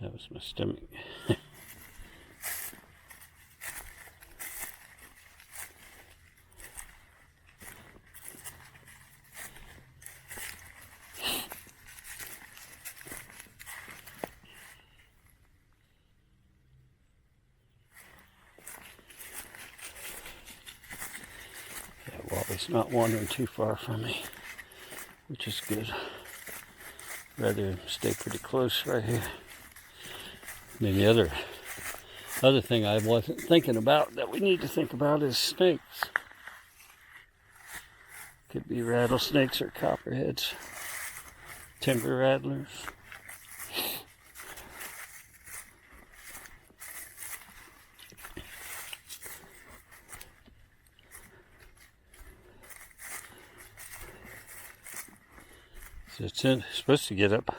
That was my stomach. Wally's not wandering too far from me, which is good. Rather stay pretty close right here. And then the other thing I wasn't thinking about that we need to think about is snakes. Could be rattlesnakes or copperheads, timber rattlers. So it's supposed to get up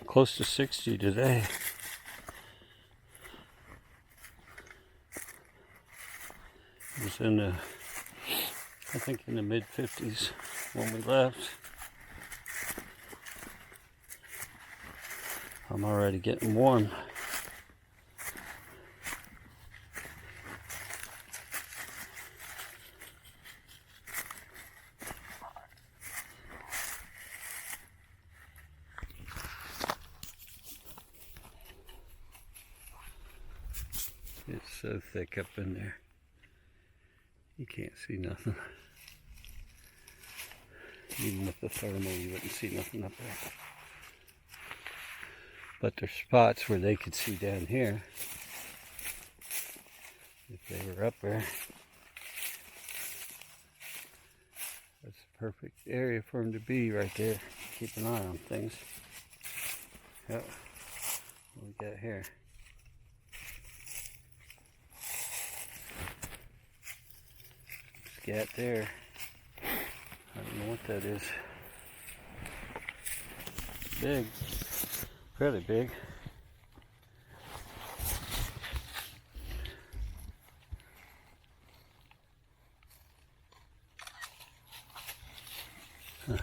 close to 60 today. It was in the, I think in the mid 50s when we left. I'm already getting warm. It's so thick up in there. You can't see nothing. Even with the thermal, you wouldn't see nothing up there. But there's spots where they could see down here. If they were up there. That's the perfect area for them to be right there. Keep an eye on things. Yep. What we got here? Scat there. I don't know what that is. Big. Fairly big. Huh.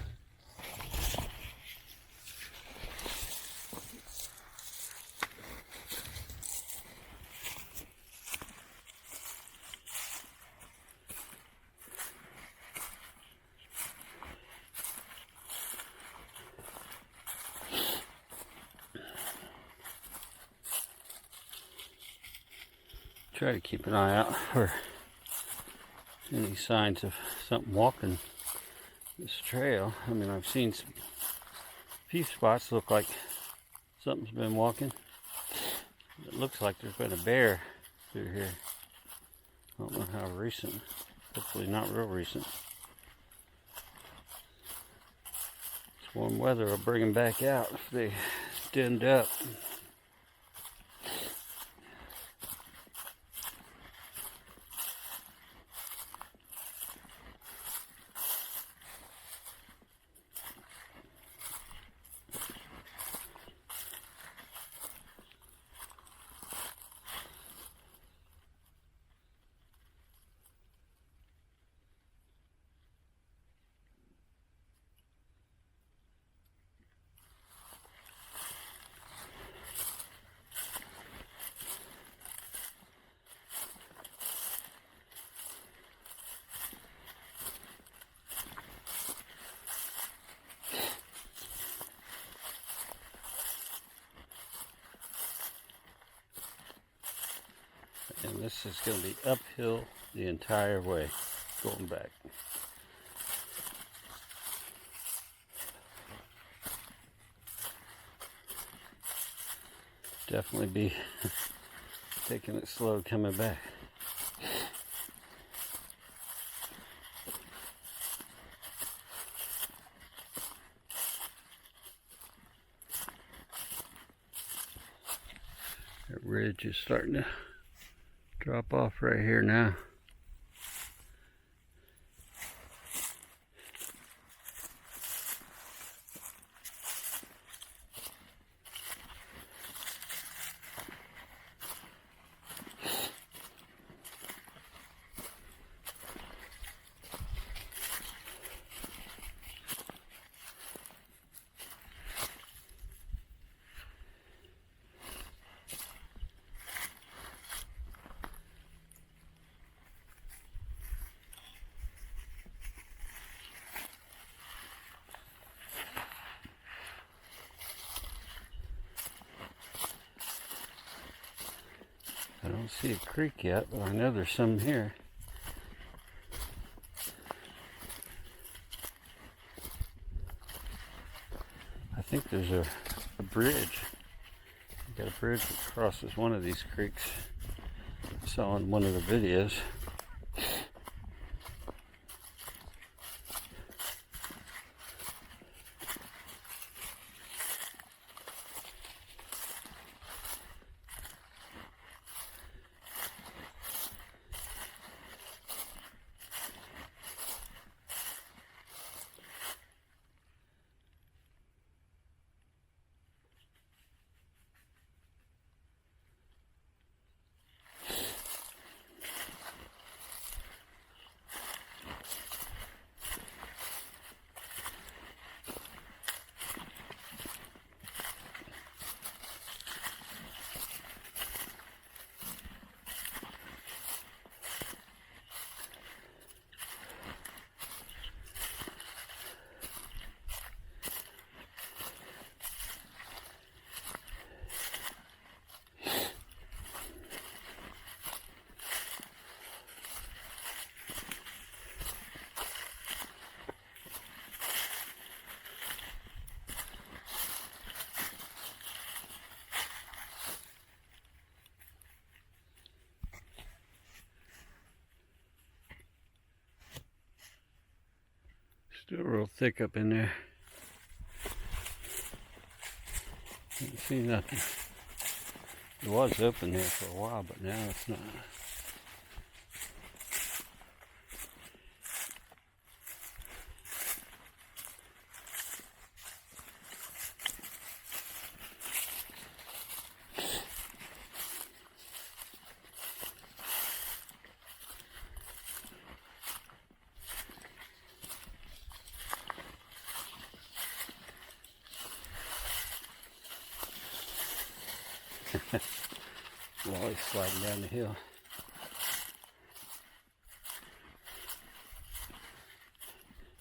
Try to keep an eye out for any signs of something walking this trail. I mean, I've seen some few spots look like something's been walking. It looks like there's been a bear through here. I don't know how recent. Hopefully not real recent. This warm weather will bring them back out if they stand up. And this is going to be uphill the entire way, going back. Definitely be taking it slow coming back. That ridge is starting to drop off right here now. don't see a creek yet, but I know there's some here. I think there's a bridge. Got a bridge that crosses one of these creeks. I saw in one of the videos. Still real thick up in there. Can't see nothing. It was open there for a while, but now it's not. Wally's sliding down the hill.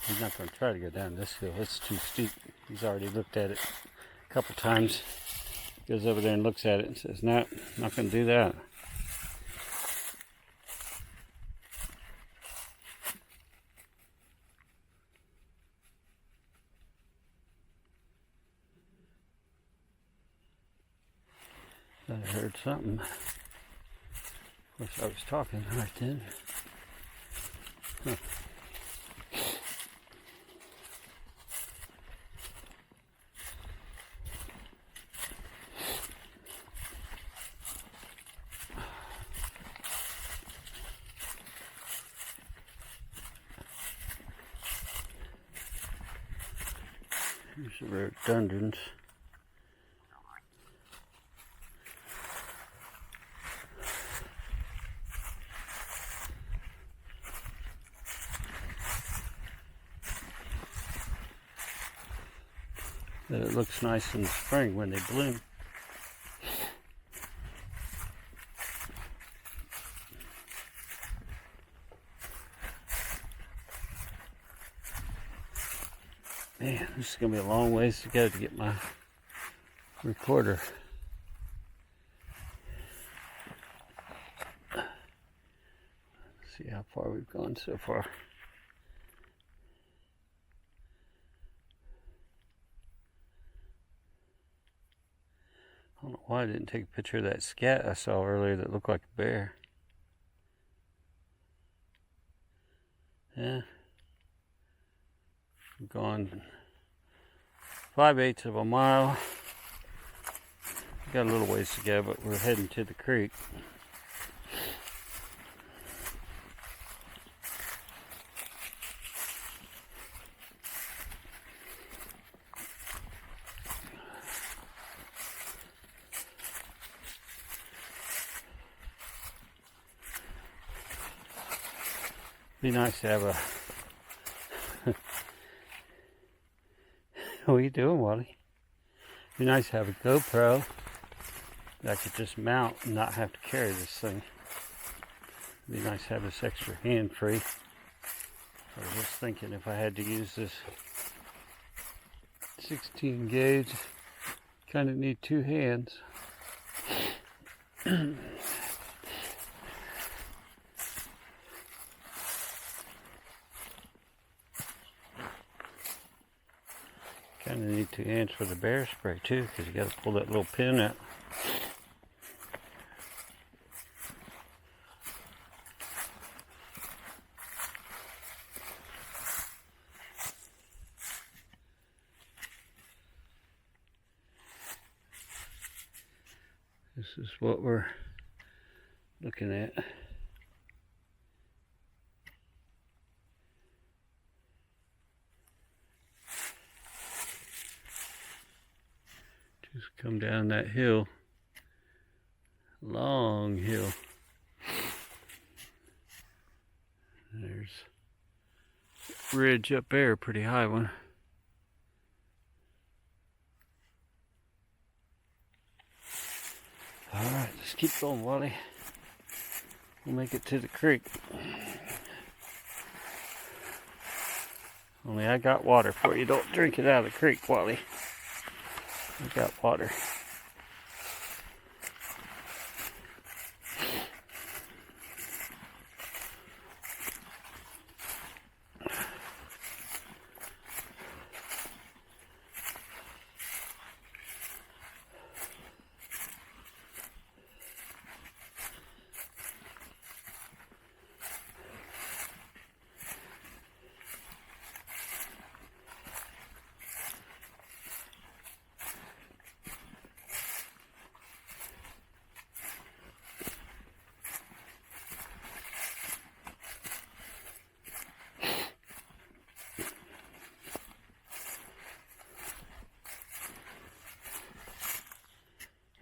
He's not going to try to go down this hill. It's too steep. He's already looked at it a couple times. Goes over there and looks at it and says, "No, not going to do that." I heard something. Of course, I was talking right then. Huh. Here's the rhododendrons. That it looks nice in the spring when they bloom. Man, this is going to be a long ways to go to get my recorder. Let's see how far we've gone so far. I don't know why I didn't take a picture of that scat I saw earlier that looked like a bear. Yeah. We've gone 5/8 of a mile. Got a little ways to go, but we're heading to the creek. Be nice to have a... What are you doing, Wally? Be nice to have a GoPro that I could just mount and not have to carry this thing. Be nice to have this extra hand free. I was just thinking if I had to use this 16 gauge, kind of need two hands. Kind of need 2 hands for the bear spray too, because you got to pull that little pin out. This is what we're looking at. Just come down that hill, long hill. There's a ridge up there, a pretty high one. Alright, let's keep going, Wally. We'll make it to the creek. Only I got water for you. Don't drink it out of the creek, Wally. I got water.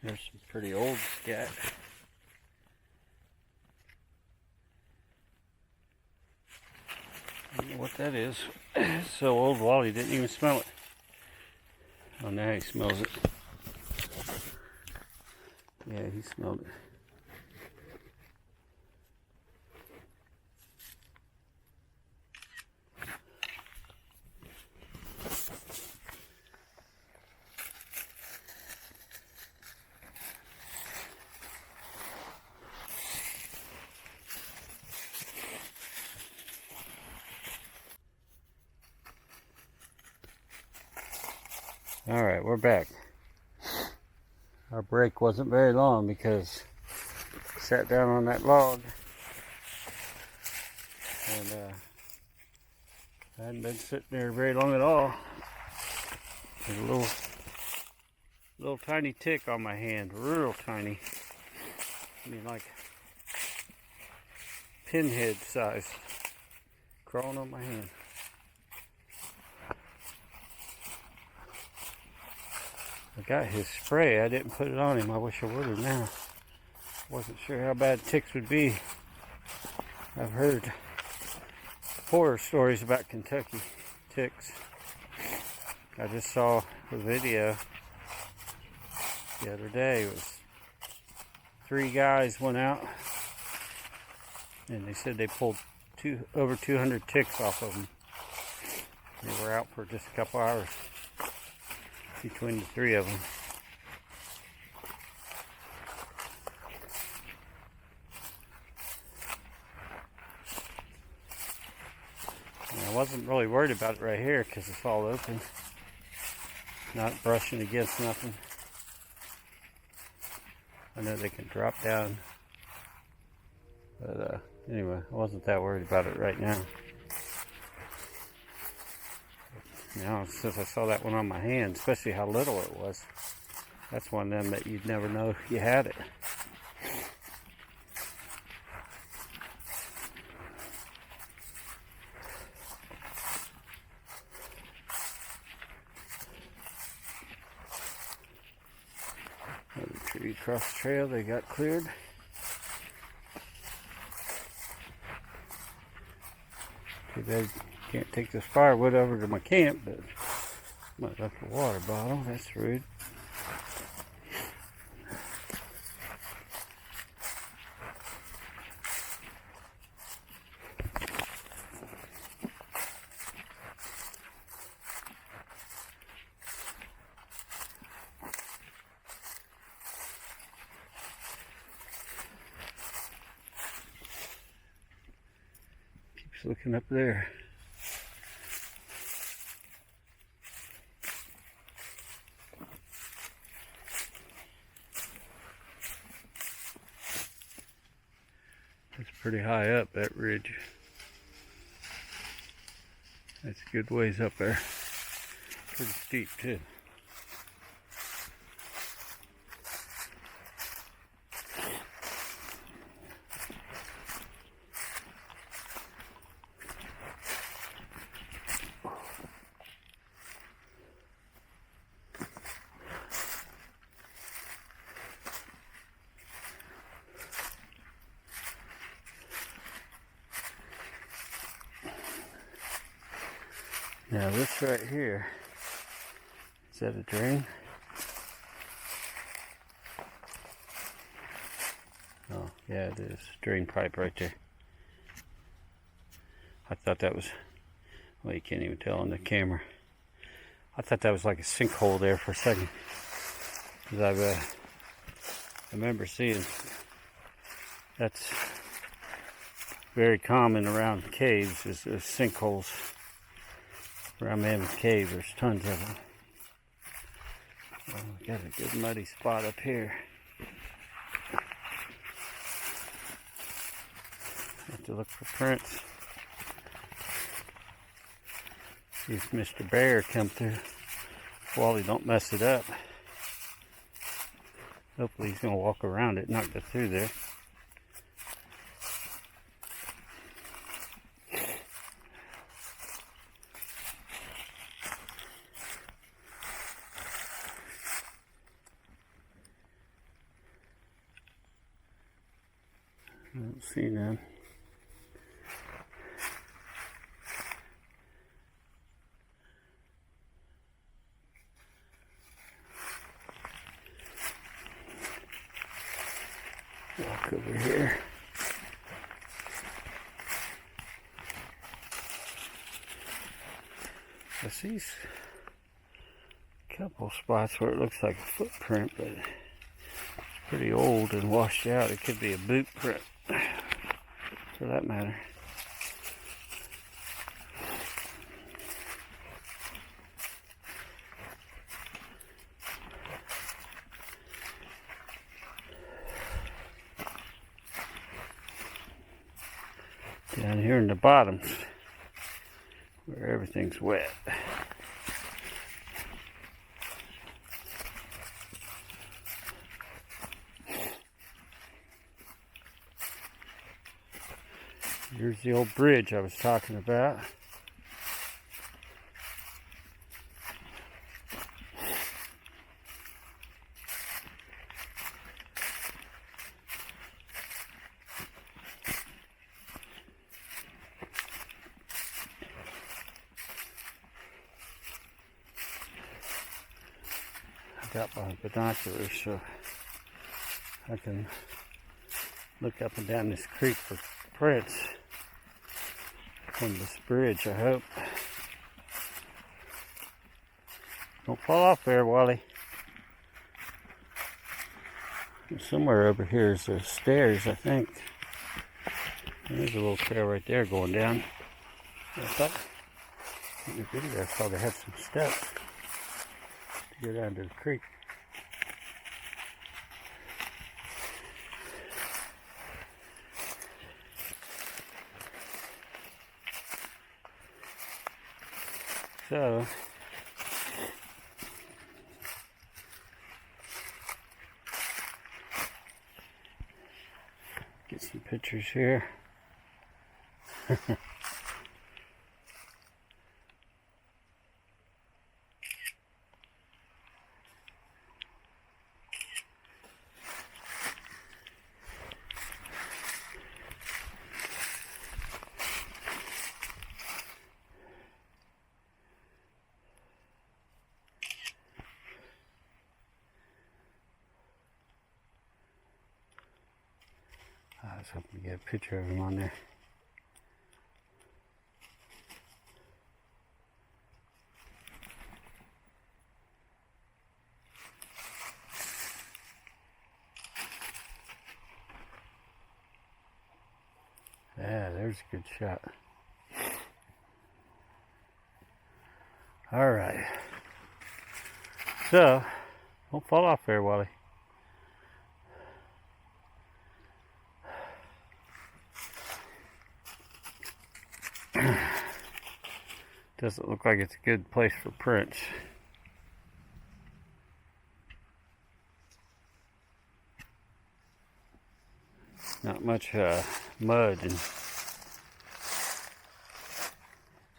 There's some pretty old scat. I don't know what that is. It's so old, Wally didn't even smell it. Oh, now he smells it. Yeah, he smelled it. Alright, we're back. Our break wasn't very long because I sat down on that log and I hadn't been sitting there very long at all. There's a little tiny tick on my hand, real tiny. I mean, like pinhead size, crawling on my hand. I got his spray. I didn't put it on him. I wish I would have now. Wasn't sure how bad ticks would be. I've heard horror stories about Kentucky ticks. I just saw a video the other day. It was 3 guys went out and they said they pulled over 200 ticks off of them. They were out for just a couple hours between the 3 of them. And I wasn't really worried about it right here because it's all open. Not brushing against nothing. I know they can drop down. But anyway, I wasn't that worried about it right now. Now, since I saw that one on my hand, especially how little it was, that's one of them that you'd never know you had it. Another tree across the trail they got cleared. Too bad can't take this firewood over to my camp, but might left a water bottle. That's rude. Keeps looking up there. pretty high up, that ridge. That's a good ways up there. Pretty steep too. Now this right here, is that a drain? Oh, yeah, it is. Drain pipe right there. I thought that was, well, you can't even tell on the camera. I thought that was like a sinkhole there for a second. Because I remember seeing, that's very common around caves, is sinkholes. Around Mammoth Cave, there's tons of them. Oh, we got a good muddy spot up here. Have to look for prints. See if Mr. Bear come through. Wally don't mess it up. Hopefully he's gonna walk around it, not go through there. I don't see none. Walk over here. I see a couple spots where it looks like a footprint, but it's pretty old and washed out. It could be a boot print, for that matter. Down here in the bottoms, where everything's wet. Here's the old bridge I was talking about. I got my binoculars so I can look up and down this creek for prints from this bridge, I hope. Don't fall off there, Wally. Somewhere over here is the stairs, I think. There's a little trail right there going down. I thought in the video I saw they had some steps to go down to the creek. So, get some pictures here. I was hoping to get a picture of him on there. Yeah, there's a good shot. All right. So, don't fall off there, Wally. Doesn't look like it's a good place for prints. Not much mud, and it's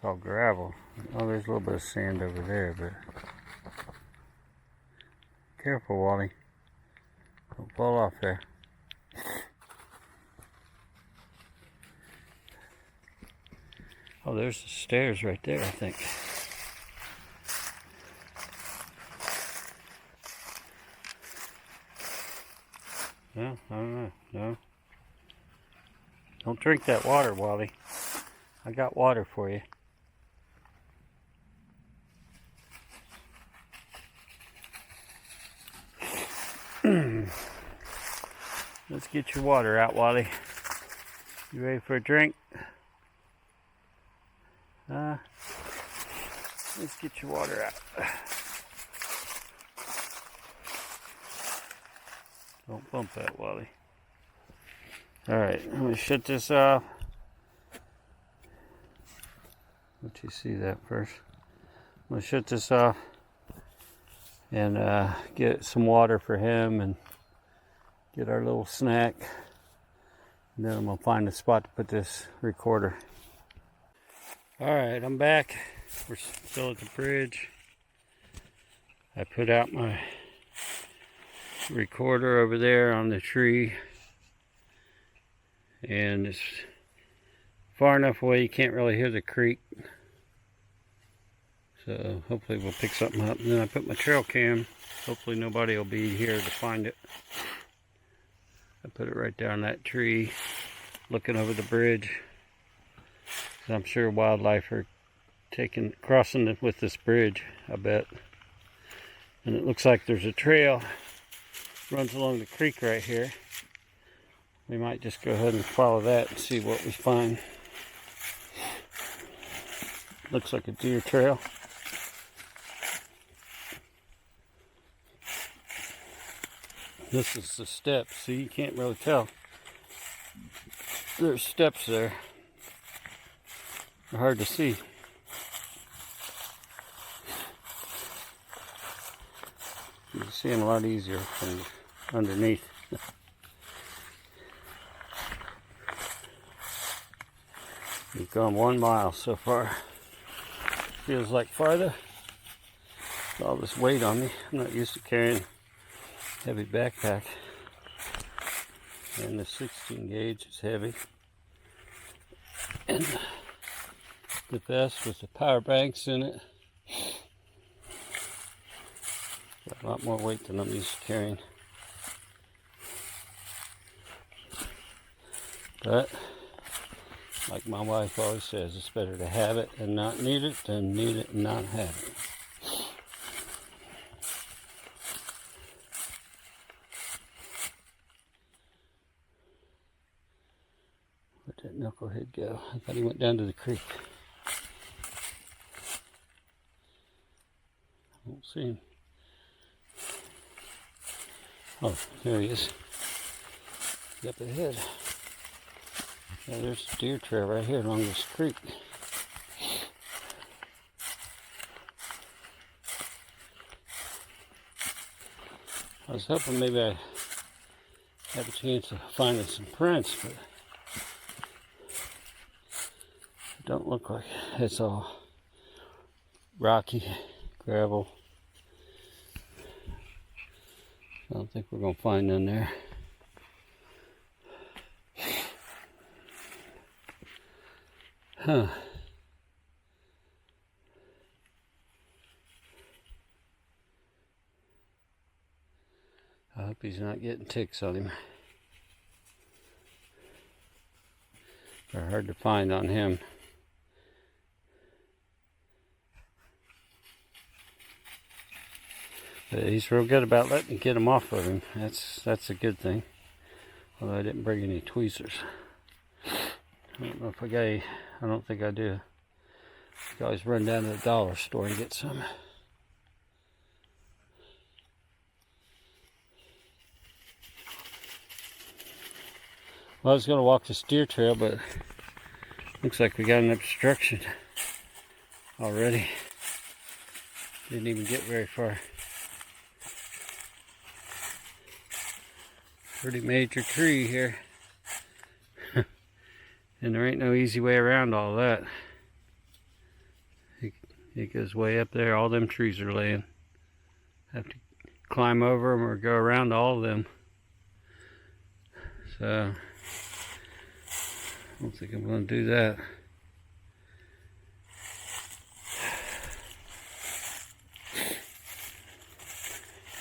all gravel. Oh, there's a little bit of sand over there, but careful, Wally. Don't fall off there. Oh, there's the stairs right there, I think. No, I don't know. No. Don't drink that water, Wally. I got water for you. Let's get your water out, Wally. You ready for a drink? Let's get your water out. Don't bump that, Wally. Alright, I'm going to shut this off. Let you see that first. I'm going to shut this off and get some water for him and get our little snack. And then I'm going to find a spot to put this recorder. Alright, I'm back. We're still at the bridge. I put out my recorder over there on the tree, and it's far enough away you can't really hear the creek, so hopefully we'll pick something up. And then I put my trail cam. Hopefully nobody will be here to find it. I put it right down that tree looking over the bridge. I'm sure wildlife are crossing it with this bridge, I bet. And it looks like there's a trail runs along the creek right here. We might just go ahead and follow that and see what we find. Looks like a deer trail. This is the steps. See, you can't really tell. There's steps there. They're hard to see. You can see them a lot easier from underneath. We've gone 1 mile so far. Feels like farther. All this weight on me. I'm not used to carrying a heavy backpack. And the 16 gauge is heavy. And the vest with the power banks in it. Got a lot more weight than I'm used to carrying. But, like my wife always says, it's better to have it and not need it than need it and not have it. Where'd that knucklehead go? I thought he went down to the creek. I don't see him. Oh, there he is. He's up ahead. Yeah, there's a deer trail right here along this creek. I was hoping maybe I'd have a chance of finding some prints, but it don't look like it. It's all rocky, gravel. I don't think we're going to find none there. Huh. I hope he's not getting ticks on him. They're hard to find on him. But he's real good about letting me get him off of him. That's a good thing. Although I didn't bring any tweezers. I don't know if I don't think I do. You can always run down to the dollar store and get some. Well, I was going to walk this deer trail, but looks like we got an obstruction. already. Didn't even get very far. Pretty major tree here. And there ain't no easy way around all that. It goes way up there. All them trees are laying. Have to climb over them or go around all of them. So, I don't think I'm going to do that.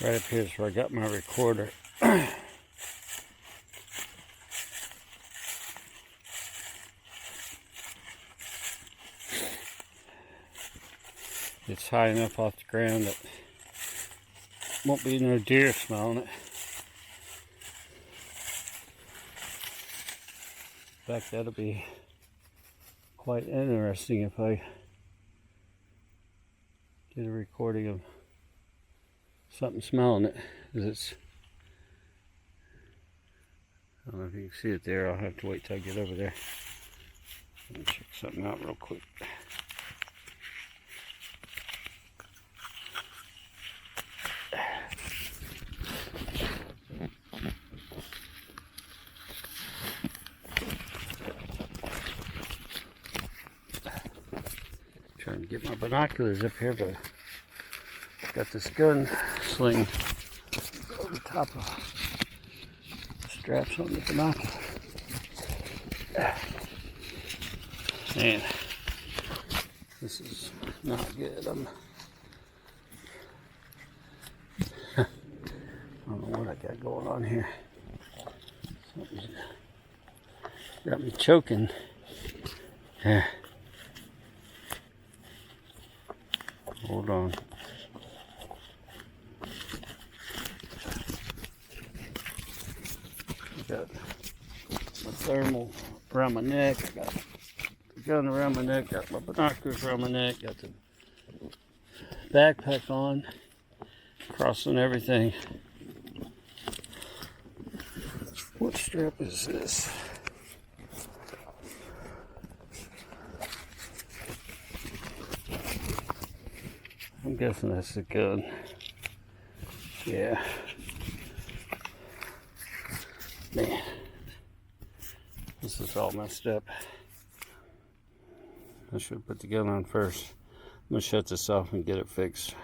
Right up here is where I got my recorder. It's high enough off the ground that won't be no deer smelling it. In fact, that'll be quite interesting if I did a recording of something smelling it. 'Cause it's, I don't know if you can see it there. I'll have to wait till I get over there. Let me check something out real quick. Trying to get my binoculars up here, but I've got this gun sling over top of the straps on the binocular. Man, this is not good. I don't know what I got going on here. Something's got me choking. Hold on. I got my thermal around my neck. I got the gun around my neck. Got my binoculars around my neck. Got the backpack on. Crossing everything. What strap is this? I'm guessing that's the gun. Yeah. Man. This is all messed up. I should put the gun on first. I'm gonna shut this off and get it fixed.